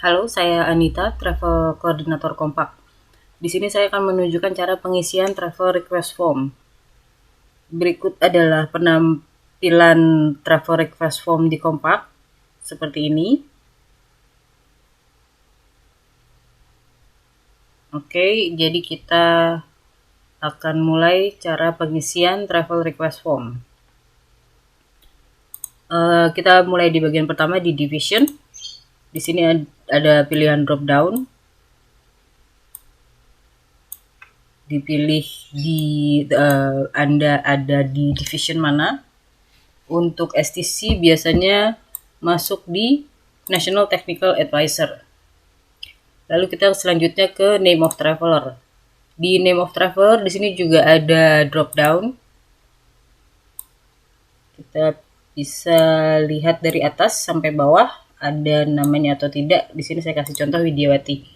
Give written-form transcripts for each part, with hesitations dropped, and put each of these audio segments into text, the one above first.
Halo, saya Anita, Travel Koordinator Kompak. Di sini saya akan menunjukkan cara pengisian Travel Request Form. Berikut adalah penampilan Travel Request Form di Kompak, seperti ini. Oke, jadi kita akan mulai cara pengisian Travel Request Form. Kita mulai di bagian pertama di Division. Di sini ada pilihan drop down. Dipilih Anda ada di division mana. Untuk STC biasanya masuk di National Technical Advisor. Lalu kita selanjutnya ke Name of Traveler. Di Name of Traveler di sini juga ada drop down. Kita bisa lihat dari atas sampai bawah ada namanya atau tidak. Di sini saya kasih contoh Widiawati.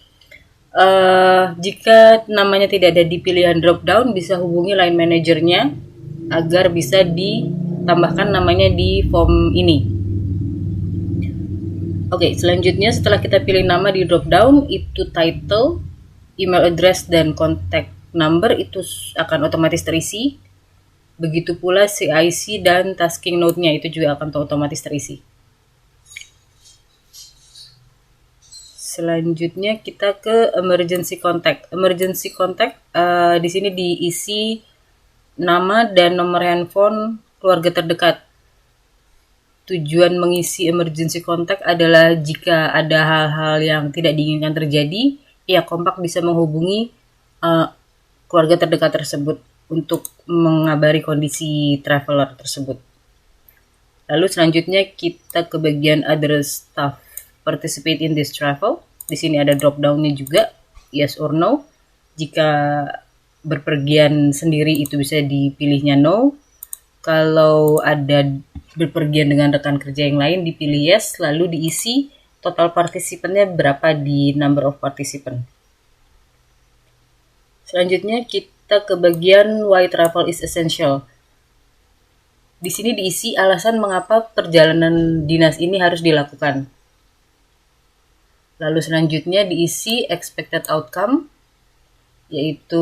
Jika namanya tidak ada di pilihan drop down, bisa hubungi line manajernya agar bisa ditambahkan namanya di form ini. Oke, selanjutnya setelah kita pilih nama di drop down, itu title, email address, dan contact number itu akan otomatis terisi. Begitu pula CIC dan tasking note-nya itu juga akan otomatis terisi. Selanjutnya kita ke emergency contact. Emergency contact di sini diisi nama dan nomor handphone keluarga terdekat. Tujuan mengisi emergency contact adalah jika ada hal-hal yang tidak diinginkan terjadi, ya Kompak bisa menghubungi keluarga terdekat tersebut untuk mengabari kondisi traveler tersebut. Lalu selanjutnya kita ke bagian other staff participate in this travel. Di sini ada drop down-nya juga, yes or no. Jika berpergian sendiri itu bisa dipilihnya no. Kalau ada berpergian dengan rekan kerja yang lain dipilih yes, lalu diisi total partisipannya berapa di number of participant. Selanjutnya kita ke bagian why travel is essential. Di sini diisi alasan mengapa perjalanan dinas ini harus dilakukan. Lalu selanjutnya diisi expected outcome, yaitu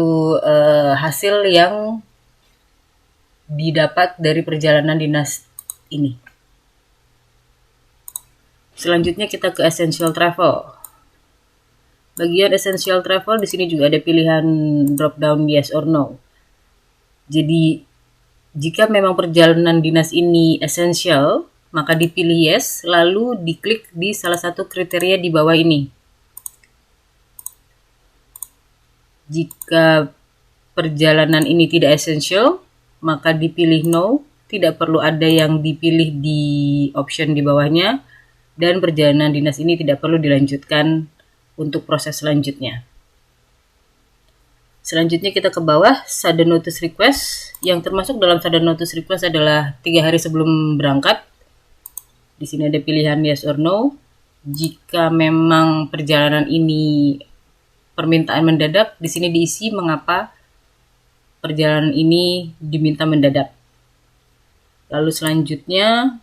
hasil yang didapat dari perjalanan dinas ini. Selanjutnya kita ke essential travel. Bagian essential travel di sini juga ada pilihan drop down yes or no. Jadi jika memang perjalanan dinas ini essential, maka dipilih yes, lalu diklik di salah satu kriteria di bawah ini. Jika perjalanan ini tidak essential, maka dipilih no, tidak perlu ada yang dipilih di option di bawahnya, dan perjalanan dinas ini tidak perlu dilanjutkan untuk proses selanjutnya. Selanjutnya kita ke bawah, sudden notice request. Yang termasuk dalam sudden notice request adalah 3 hari sebelum berangkat. Di sini ada pilihan yes or no. Jika memang perjalanan ini permintaan mendadak, di sini diisi mengapa perjalanan ini diminta mendadak. Lalu selanjutnya,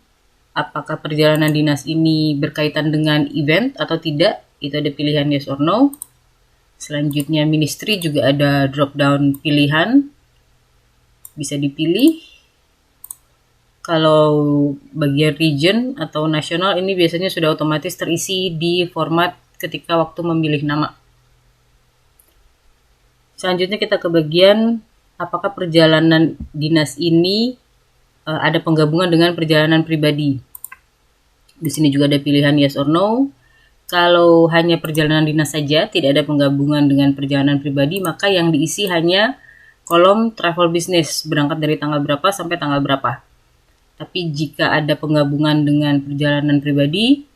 apakah perjalanan dinas ini berkaitan dengan event atau tidak? Itu ada pilihan yes or no. Selanjutnya ministry juga ada drop down pilihan. Bisa dipilih. Kalau bagian region atau nasional ini biasanya sudah otomatis terisi di format ketika waktu memilih nama. Selanjutnya kita ke bagian apakah perjalanan dinas ini ada penggabungan dengan perjalanan pribadi. Di sini juga ada pilihan yes or no. Kalau hanya perjalanan dinas saja, tidak ada penggabungan dengan perjalanan pribadi, maka yang diisi hanya kolom travel business, berangkat dari tanggal berapa sampai tanggal berapa. Tapi jika ada penggabungan dengan perjalanan pribadi,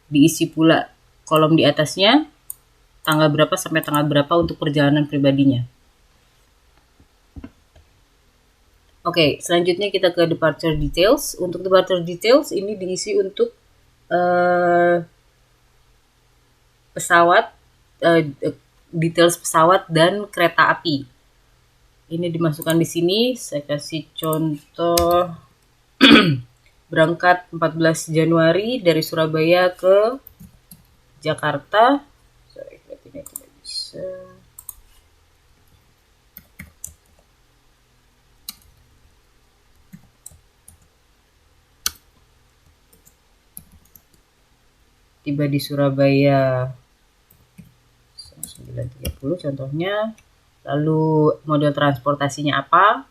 diisi pula kolom di atasnya, tanggal berapa sampai tanggal berapa untuk perjalanan pribadinya. Oke, selanjutnya kita ke departure details. Untuk departure details ini diisi untuk pesawat, details pesawat dan kereta api. Ini dimasukkan di sini. Saya kasih contoh berangkat 14 Januari dari Surabaya ke Jakarta. Sorry, ini tidak bisa. Tiba di Surabaya 9.30 contohnya. Lalu model transportasinya apa?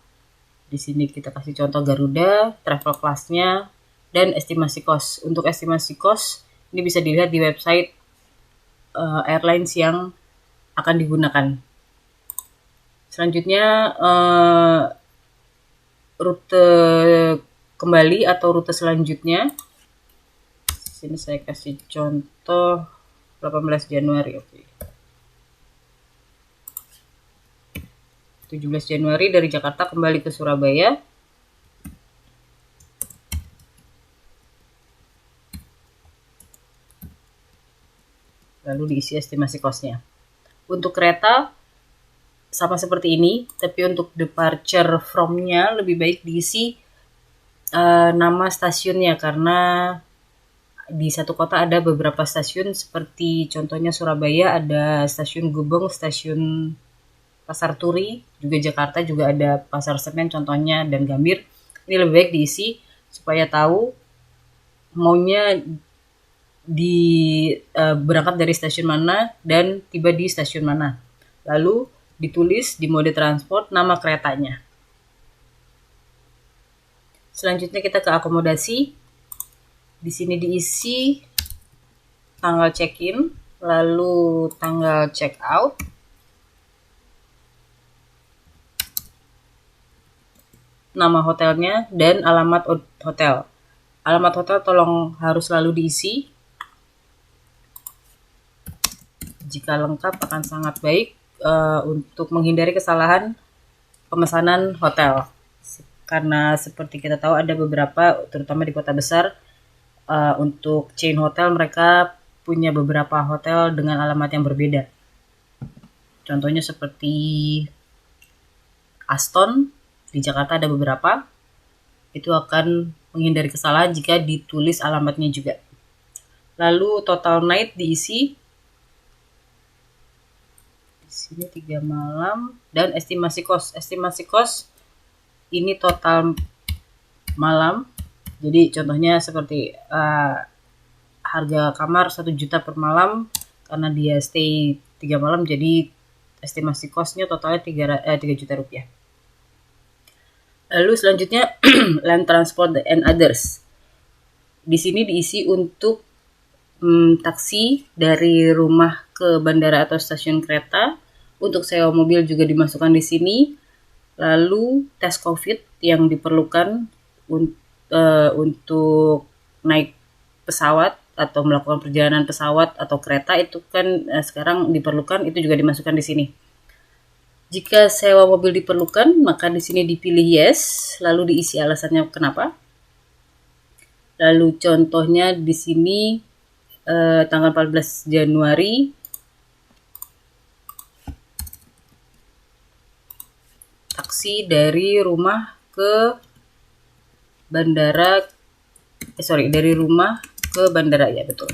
Di sini kita kasih contoh Garuda, travel class-nya, dan estimasi cost. Untuk estimasi cost, ini bisa dilihat di website airlines yang akan digunakan. Selanjutnya, rute kembali atau rute selanjutnya. Di sini saya kasih contoh 18 Januari, oke. 17 Januari dari Jakarta kembali ke Surabaya. Lalu diisi estimasi cost-nya. Untuk kereta sama seperti ini, tapi untuk departure from-nya lebih baik diisi nama stasiunnya, karena di satu kota ada beberapa stasiun, seperti contohnya Surabaya ada stasiun Gubeng, stasiun Pasar Turi, juga Jakarta juga ada Pasar Senen contohnya, dan Gambir. Ini lebih baik diisi supaya tahu maunya berangkat dari stasiun mana dan tiba di stasiun mana. Lalu ditulis di mode transport nama keretanya. Selanjutnya kita ke akomodasi. Di sini diisi tanggal check-in, lalu tanggal check-out, nama hotelnya, dan alamat hotel. Alamat hotel tolong harus selalu diisi. Jika lengkap akan sangat baik untuk menghindari kesalahan pemesanan hotel. Karena seperti kita tahu ada beberapa, terutama di kota besar, untuk chain hotel mereka punya beberapa hotel dengan alamat yang berbeda. Contohnya seperti Aston. Di Jakarta ada beberapa, itu akan menghindari kesalahan jika ditulis alamatnya juga. Lalu total night diisi, di sini 3 malam, dan estimasi cost. Estimasi cost ini total malam, jadi contohnya seperti harga kamar 1 juta per malam, karena dia stay 3 malam, jadi estimasi costnya totalnya 3 juta rupiah. Lalu selanjutnya land transport and others. Di sini diisi untuk taksi dari rumah ke bandara atau stasiun kereta. Untuk sewa mobil juga dimasukkan di sini. Lalu tes COVID yang diperlukan untuk naik pesawat atau melakukan perjalanan pesawat atau kereta, itu kan sekarang diperlukan, itu juga dimasukkan di sini. Jika sewa mobil diperlukan, maka di sini dipilih yes, lalu diisi alasannya kenapa. Lalu contohnya di sini tanggal 14 Januari taksi dari rumah ke bandara, dari rumah ke bandara, ya betul.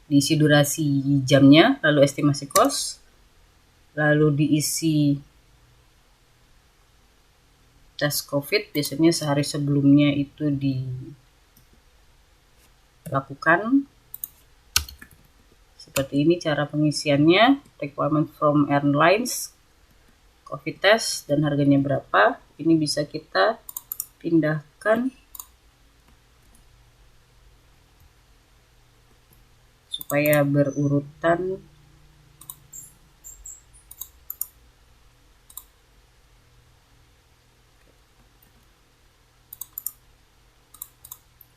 Diisi durasi jamnya, lalu estimasi cost, lalu diisi tes COVID, biasanya sehari sebelumnya itu dilakukan. Seperti ini cara pengisiannya, requirement from airlines, COVID test, dan harganya berapa. Ini bisa kita pindahkan supaya berurutan.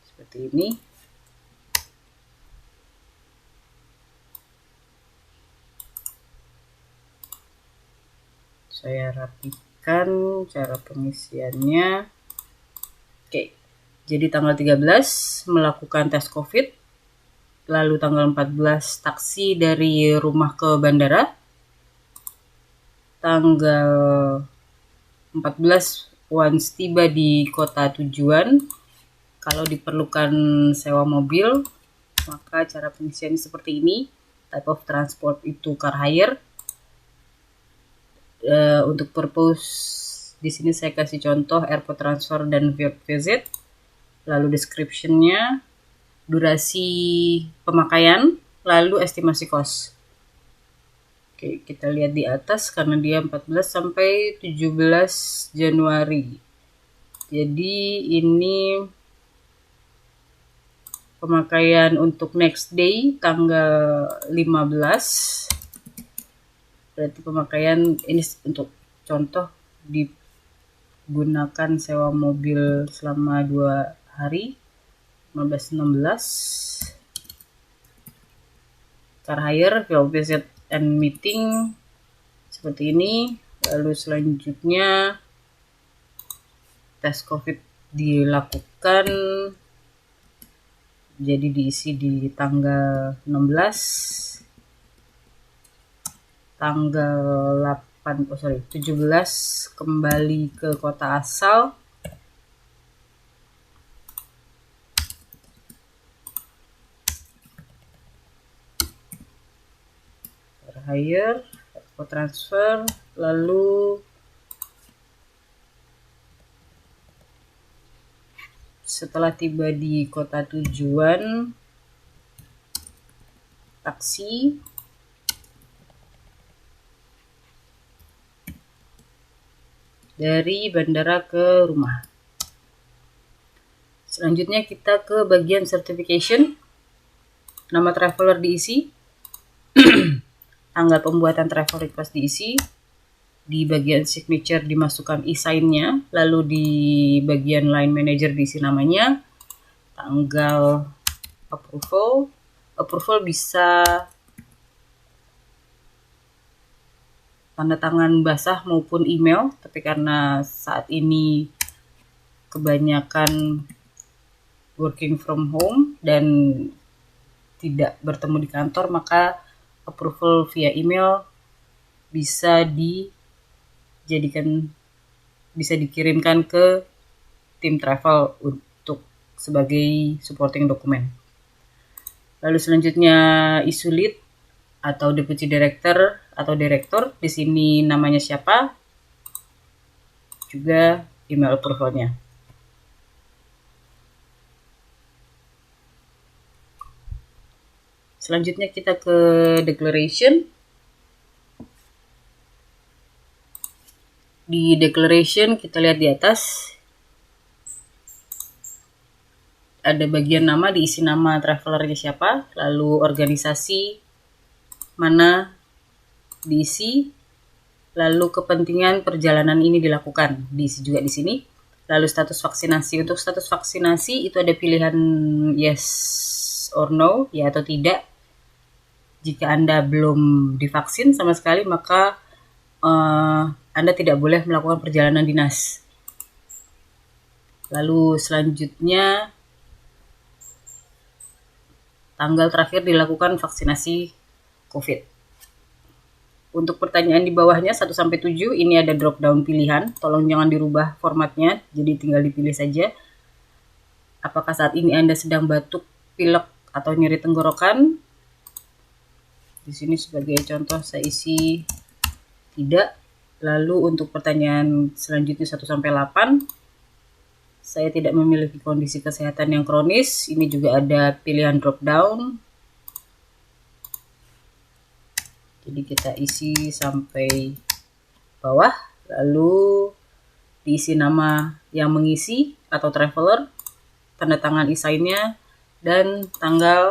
Seperti ini. Saya rapikan cara pengisiannya. Oke, jadi tanggal 13 melakukan tes COVID, lalu tanggal 14 taksi dari rumah ke bandara, tanggal 14 once tiba di kota tujuan, Kalau diperlukan sewa mobil, maka cara pengisiannya seperti ini. Type of transport itu car hire. Untuk purpose di sini saya kasih contoh airport transfer dan field visit. Lalu description-nya, durasi pemakaian, lalu estimasi cost. Oke, kita lihat di atas karena dia 14 sampai 17 Januari. Jadi ini pemakaian untuk next day tanggal 15. Berarti pemakaian ini untuk contoh digunakan sewa mobil selama 2 hari, 15-16. Car hire, field visit and meeting seperti ini. Lalu selanjutnya tes COVID dilakukan, jadi diisi di tanggal 16, tanggal 17 kembali ke kota asal. Hire, atau transfer, lalu setelah tiba di kota tujuan, taksi, dari bandara ke rumah. Selanjutnya kita ke bagian certification. Nama traveler diisi, tanggal pembuatan travel request diisi, di bagian signature dimasukkan e-sign-nya, lalu di bagian line manager diisi namanya, tanggal approval bisa tanda tangan basah maupun email, tapi karena saat ini kebanyakan working from home dan tidak bertemu di kantor, maka approval via email bisa dikirimkan ke tim travel untuk sebagai supporting dokumen. Lalu selanjutnya isu lead atau deputy director atau direktur, di sini namanya siapa, juga email approvalnya. Selanjutnya kita ke declaration. Di declaration kita lihat di atas ada bagian nama, diisi nama travelernya siapa, lalu organisasi mana diisi, lalu kepentingan perjalanan ini dilakukan diisi juga di sini. Lalu status vaksinasi. Untuk status vaksinasi itu ada pilihan yes or no, ya atau tidak. Jika Anda belum divaksin sama sekali, maka Anda tidak boleh melakukan perjalanan dinas. Lalu selanjutnya tanggal terakhir dilakukan vaksinasi COVID. Untuk pertanyaan di bawahnya 1-7 ini ada drop down pilihan. Tolong jangan dirubah formatnya, jadi tinggal dipilih saja. Apakah saat ini Anda sedang batuk, pilek, atau nyeri tenggorokan? Di sini sebagai contoh saya isi tidak. Lalu untuk pertanyaan selanjutnya 1-8, saya tidak memiliki kondisi kesehatan yang kronis. Ini juga ada pilihan drop down. Jadi kita isi sampai bawah, lalu diisi nama yang mengisi atau traveler, tanda tangan e-sign-nya, dan tanggal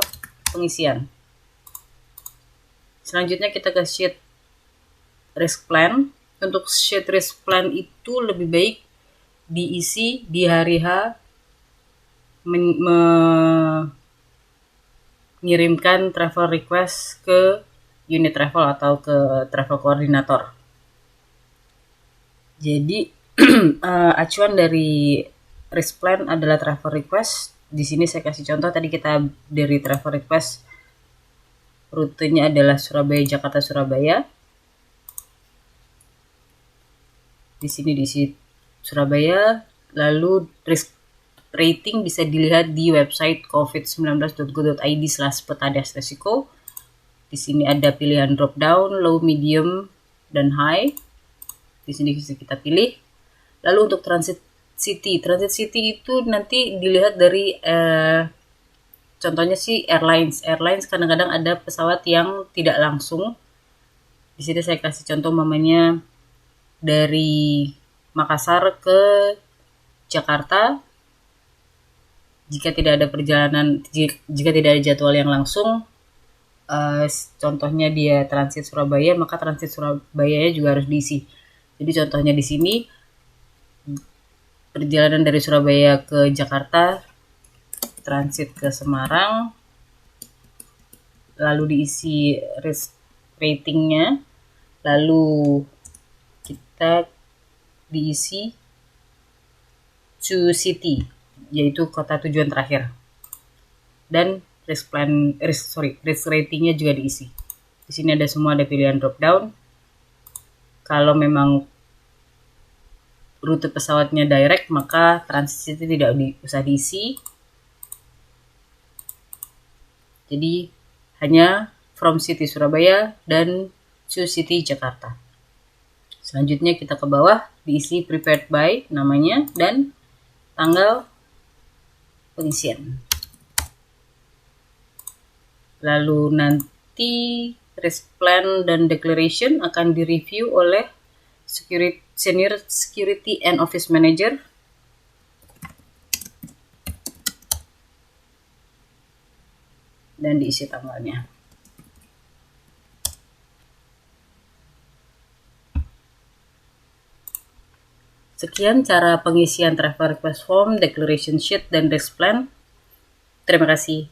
pengisian. Selanjutnya kita ke sheet risk plan. Untuk sheet risk plan itu lebih baik diisi di hari H mengirimkan travel request ke unit travel atau ke travel coordinator. Jadi acuan dari risk plan adalah travel request. Di sini saya kasih contoh, tadi kita dari travel request rutenya adalah Surabaya, Jakarta, Surabaya. Di sini diisi Surabaya, lalu risk rating bisa dilihat di website covid19.go.id/peta-resiko. Di sini ada pilihan drop down, low, medium, dan high. Di sini bisa kita pilih. Lalu untuk transit city itu nanti dilihat dari contohnya sih airlines kadang-kadang ada pesawat yang tidak langsung. Di sini saya kasih contoh mamanya dari Makassar ke Jakarta. Jika tidak ada jadwal yang langsung, contohnya dia transit Surabaya, maka transit Surabaya juga harus diisi. Jadi contohnya di sini perjalanan dari Surabaya ke Jakarta, transit ke Semarang, lalu diisi ratingnya, lalu kita diisi to city, yaitu kota tujuan terakhir, dan risk ratingnya juga diisi. Di sini ada semua, ada pilihan drop down. Kalau memang rute pesawatnya direct, maka transit city tidak usah diisi. Jadi hanya from city Surabaya dan to city Jakarta. Selanjutnya kita ke bawah, diisi prepared by namanya dan tanggal pengisian. Lalu nanti risk plan dan declaration akan direview oleh senior security and office manager. Dan diisi tanggalnya. Sekian cara pengisian travel request form, declaration sheet, dan risk plan. Terima kasih.